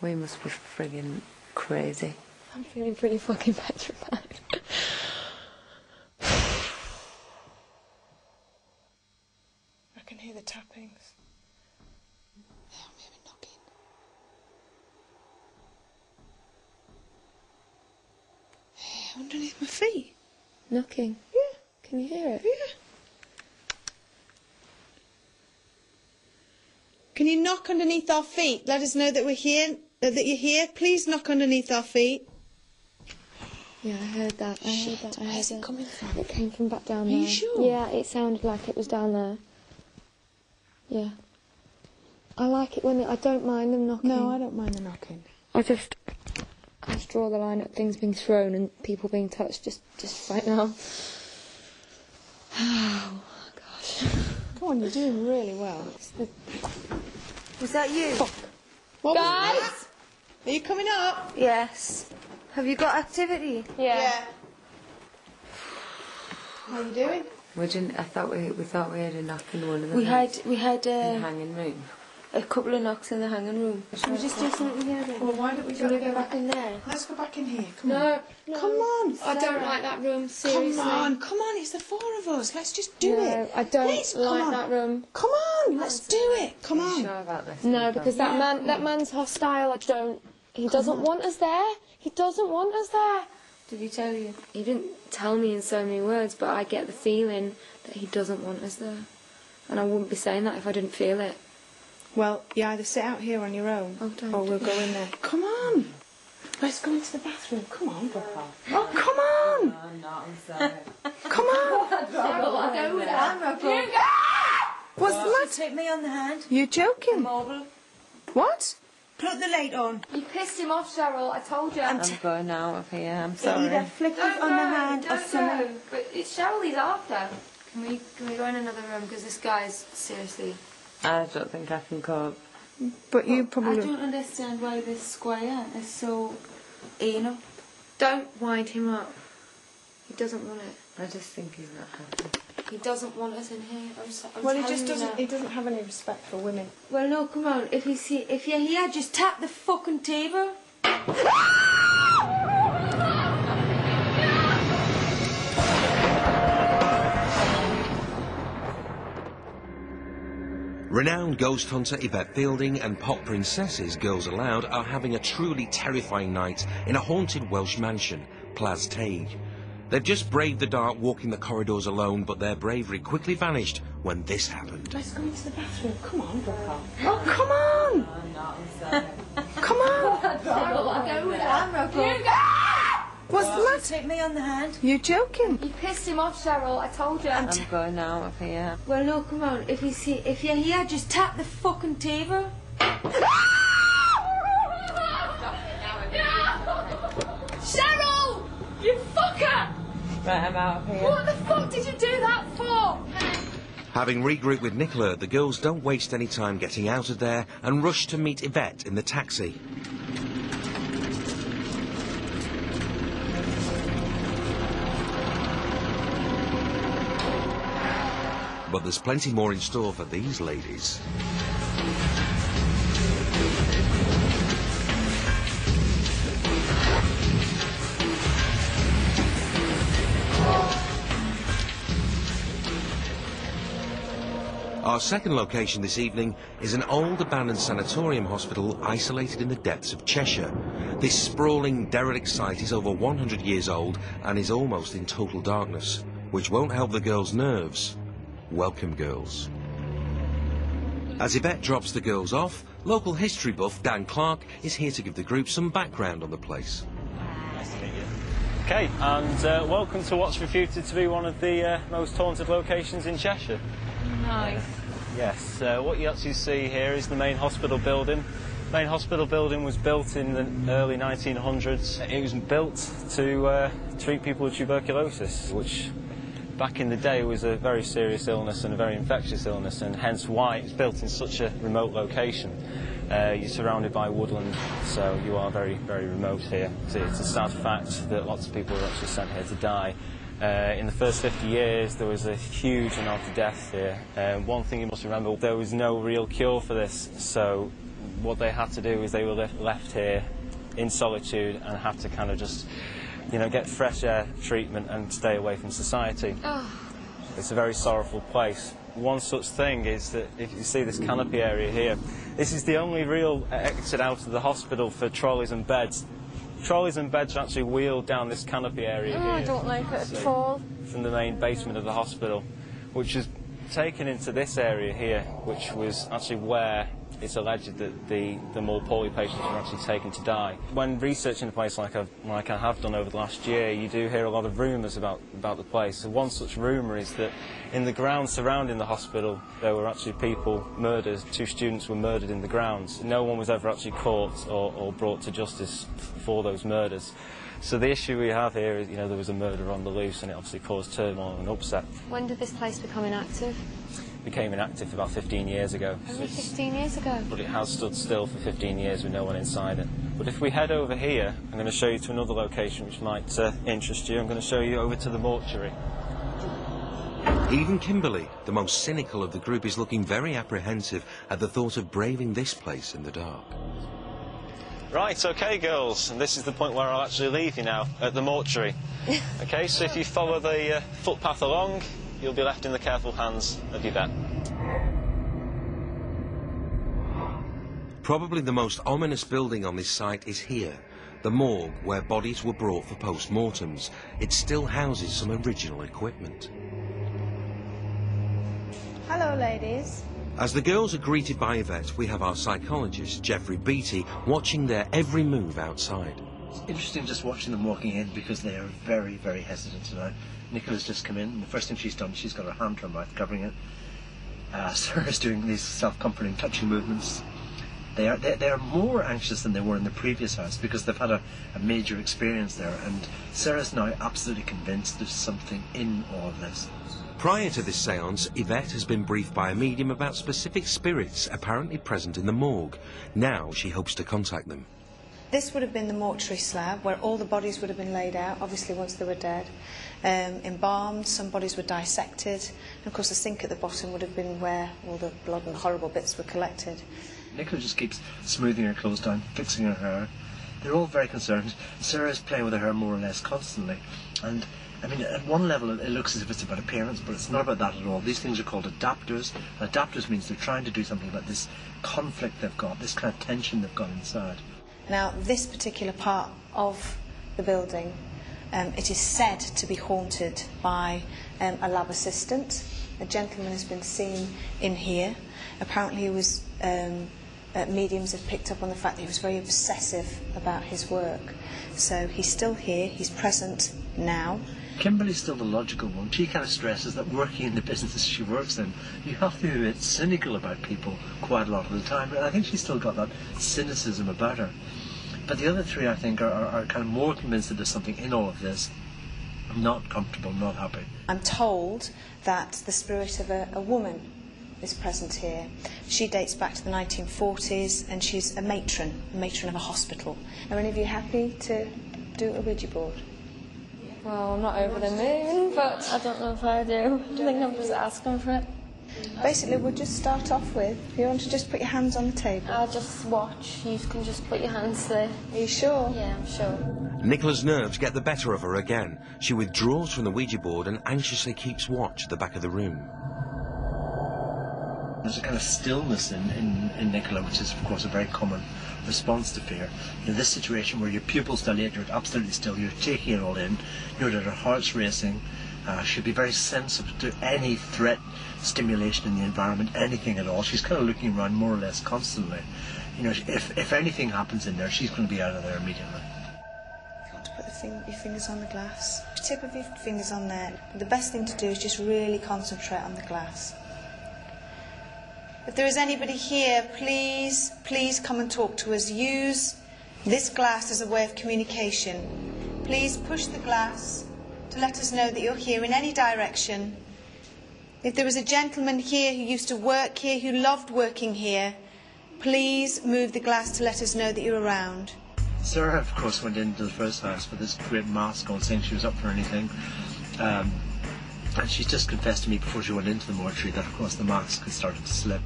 We must be friggin' crazy. I'm feeling pretty fucking petrified. I can hear the tappings. Yeah, I'm hearing knocking. Hey, underneath my feet. Knocking? Yeah. Can you hear it? Yeah. Can you knock underneath our feet? Let us know that we're here, that you're here. Please knock underneath our feet. Yeah, I heard that. I heard that. Where's it coming from? It came from back down there. Are you sure? Yeah, it sounded like it was down there. Yeah. I like it when I don't mind them knocking. No, I don't mind the knocking. I just draw the line at things being thrown and people being touched just right now. Oh, gosh. Come on, you're doing really well. Was that you? Fuck. What was Guys? that? Are you coming up? Yes. Have you got activity? Yeah. How are you doing? We didn't. I thought we thought we had a knock in one of the. We had in the hanging room. a couple of knocks in the hanging room. Should we just do something here then? Well, why don't we Shall we go back in there? Let's go back in here. Come on. No. Come on. I don't Sarah. like that room, seriously. Come on, it's the four of us. Let's just do No, it. I don't Please, come like on. that room. Come on, let's do it. Come Are you on. sure about this? No, because that man's hostile. He doesn't want us there. He doesn't want us there. Did he tell you? He didn't tell me in so many words, but I get the feeling that he doesn't want us there. And I wouldn't be saying that if I didn't feel it. Well, you either sit out here on your own, Oh, don't. or we'll go in there. Come on. Let's go into the bathroom. Come on, Papa. Oh, come on. I'm not. I'm sorry. Come on. What's the matter? Take me on the hand. You're joking. Mobile. What? Put the light on. You pissed him off, Cheryl. I told you. I'm going out of here. I'm sorry. Either flick it on the hand or Don't something. go. But it's Cheryl he's after. Can we go in another room? Because this guy's seriously... I don't think I can cope. But you I probably... don't understand why this squire is so anal. Don't wind him up. He doesn't want it. I just think he's not happy. He doesn't want us in here. I'm Well, he telling just you doesn't. now. He doesn't have any respect for women. Well, no, come on. If you're here, just tap the fucking table. Renowned ghost hunter Yvette Fielding and pop princesses Girls Aloud are having a truly terrifying night in a haunted Welsh mansion, Plas Teig. They've just braved the dark walking the corridors alone, but their bravery quickly vanished when this happened. Let's go into the bathroom. Come on, Papa. Oh, come on. I'm not. I'm sorry. Come on. Go with camera, What's the matter? Take me on the hand. You're joking. You pissed him off, Cheryl. I told you. I'm going out of here. Well, no, come on. If you're here, just tap the fucking table. Cheryl! You fucker! Right, I'm out of here. What the fuck did you do that for? Having regrouped with Nicola, the girls don't waste any time getting out of there and rush to meet Yvette in the taxi. But there's plenty more in store for these ladies. Our second location this evening is an old abandoned sanatorium hospital isolated in the depths of Cheshire. This sprawling derelict site is over 100 years old and is almost in total darkness, which won't help the girls' nerves. Welcome, girls. As Yvette drops the girls off, local history buff Dan Clark is here to give the group some background on the place. Nice to meet you. Okay, and welcome to what's reputed to be one of the most haunted locations in Cheshire. Nice. Yes, what you actually see here is the main hospital building. The main hospital building was built in the early 1900s. It was built to treat people with tuberculosis, which back in the day was a very serious illness and a very infectious illness, and hence why it's built in such a remote location. You're surrounded by woodland, so you are very, very remote here. It's a sad fact that lots of people are actually sent here to die. In the first 50 years, there was a huge amount of death here. One thing you must remember, there was no real cure for this, so what they had to do is they were left here in solitude and had to kind of just, you know, get fresh air treatment and stay away from society. It's a very sorrowful place. One such thing is that if you see this canopy area here, this is the only real exit out of the hospital for trolleys and beds. Trolleys and beds are actually wheeled down this canopy area here. I don't like it at all. From the main basement of the hospital, which is taken into this area here, which was actually where it's alleged that the more poorly patients were actually taken to die. When researching a place like I have done over the last year, you do hear a lot of rumours about the place. So one such rumour is that in the grounds surrounding the hospital, there were actually people murdered. 2 students were murdered in the grounds. No one was ever actually caught or brought to justice for those murders. So the issue we have here is, you know, there was a murder on the loose, and it obviously caused turmoil and upset. When did this place become inactive? Became inactive about 15 years ago. Only 15 years ago? But it has stood still for 15 years with no one inside it. But if we head over here, I'm going to show you to another location which might interest you. I'm going to show you over to the mortuary. Even Kimberly, the most cynical of the group, is looking very apprehensive at the thought of braving this place in the dark. Right, OK, girls, and this is the point where I'll actually leave you now, at the mortuary. OK, so if you follow the footpath along, you'll be left in the careful hands of your vet. Probably the most ominous building on this site is here, the morgue, where bodies were brought for post-mortems. It still houses some original equipment. Hello, ladies. As the girls are greeted by Yvette, we have our psychologist, Geoffrey Beattie, watching their every move outside. It's interesting just watching them walking in because they are very, very hesitant now. Nicola's just come in, and the first thing she's done, she's got her hand to her mouth, covering it. Sarah's doing these self-comforting, touching movements. They are more anxious than they were in the previous house because they've had a major experience there, and Sarah's now absolutely convinced there's something in all of this. Prior to this séance, Yvette has been briefed by a medium about specific spirits apparently present in the morgue. Now she hopes to contact them. This would have been the mortuary slab where all the bodies would have been laid out, obviously once they were dead, embalmed. Some bodies were dissected, and of course the sink at the bottom would have been where all the blood and horrible bits were collected. Nicola just keeps smoothing her clothes down, fixing her hair. They're all very concerned. Sarah's playing with her hair more or less constantly, and I mean, at one level it looks as if it's about appearance, but it's not about that at all. These things are called adapters. Adapters means they're trying to do something about this conflict they've got, this kind of tension they've got inside. Now, this particular part of the building, it is said to be haunted by a lab assistant. A gentleman has been seen in here. Apparently he was, mediums have picked up on the fact that he was very obsessive about his work. So he's still here, he's present now. Kimberly's still the logical one. She kind of stresses that working in the business she works in, you have to be a bit cynical about people quite a lot of the time. And I think she's still got that cynicism about her. But the other three, I think, are kind of more convinced that there's something in all of this. Not comfortable, not happy. I'm told that the spirit of a woman is present here. She dates back to the 1940s, and she's a matron of a hospital. Are any of you happy to do a Ouija board? Well, I'm not over the moon, but I don't know if I do. I think I'm just asking for it. Basically, we'll just start off with, if you want to just put your hands on the table. I'll just watch. You can just put your hands there. Are you sure? Yeah, I'm sure. Nicola's nerves get the better of her again. She withdraws from the Ouija board and anxiously keeps watch at the back of the room. There's a kind of stillness in Nicola, which is, of course, a very common response to fear. In this situation where your pupils dilate, you're absolutely still, you're taking it all in, you know that her heart's racing, she'll be very sensitive to any threat, stimulation in the environment, anything at all. She's kind of looking around more or less constantly. You know, if anything happens in there, she's going to be out of there immediately. You want to put your fingers on the glass. Tip of your fingers on there. The best thing to do is just really concentrate on the glass. If there is anybody here, please come and talk to us. Use this glass as a way of communication. Please push the glass to let us know that you're here in any direction. If there was a gentleman here who used to work here, who loved working here, please move the glass to let us know that you're around. Sarah, of course, went into the first house with this great mask on, saying she was up for anything. And she just confessed to me before she went into the mortuary that, of course, the mask had started to slip.